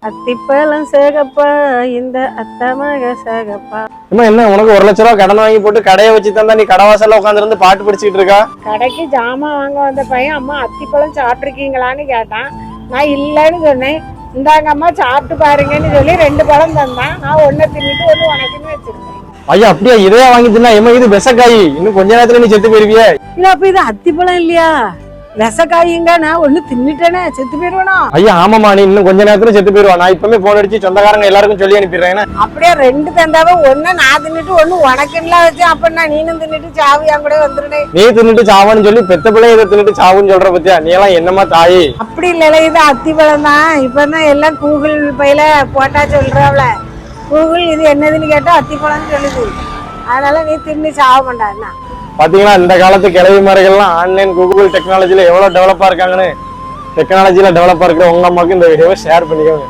அத்திப்பழம் சேகப்பா இந்த அத்தமக சேகப்பா. அம்மா என்ன உனக்கு 1,00,000 ரூபா கடன் வாங்கி போட்டு கடையை வச்சு தந்தா நீ கடை வாசல்ல உட்காந்துருந்து பாட்டு படிச்சுட்டு இருக்கா? கடைக்கு ஜாமான் வாங்க வந்த பையன் அம்மா அத்திப்பழம் சாப்பிட்ருக்கீங்களான்னு கேட்டான். நான் இல்லைன்னு சொன்னேன். இந்தாங்க அம்மா சாப்பிட்டு பாருங்கன்னு சொல்லி 2 பழம் தந்தான். நான் 1 தின்னுட்டு 1 உனக்குன்னு வச்சிருக்கேன். ஐயா அப்படியா இதையா வாங்கி தின்னா? ஏமா இது விஷக்காய், இன்னும் கொஞ்ச நேரத்துல நீ செத்து போயிருவியே. இல்ல அப்ப இது அத்திப்பழம் இல்லையா? விஷக்காய்ங்க. நான் 1 தின்னுட்டேனே, செத்து போயிருவேனா? ஐயா ஆமாமா, நீ இன்னும் கொஞ்ச நேரத்துல செத்து போயிருவா. நான் இப்பவுமே போன் அடிச்சு சொந்தக்காரங்க எல்லாருக்கும் சொல்லி அனுப்பிடுறேன். அப்படியே 2 தந்தாவ 1 நான் தின்னுட்டு 1 உனக்குலாம் வச்சு அப்ப நான் நீனும் தின்னுட்டு சாவியா கூட வந்துருனே. நீ தின்னுட்டு சாவான்னு சொல்லி பெத்த பிள்ளை இதை தின்னுட்டு சாவுன்னு சொல்ற பத்தியா? நீ எல்லாம் என்னமா தாயி? அப்படி இல்ல, இது அத்திப்பழம் தான். இப்பதான் எல்லாம் கூகுள் பையில போட்டா சொல்றாவல. கூகுள் இது என்னதுன்னு கேட்டா அத்திப்பழம்னு சொல்லுது. அதனால நீ தின்னு சாவ மாட்டான்னா. பாத்தீங்களா இந்த காலத்து கிளவி முறைகள்லாம் ஆன்லைன் கூகுள் டெக்னாலஜில எவ்வளவு டெவலப்பா இருக்காங்கன்னு. டெக்னாலஜில டெவலப்பா இருக்கிற உங்க அம்மாவுக்கு இந்த வீடியோவை ஷேர் பண்ணிக்கோங்க.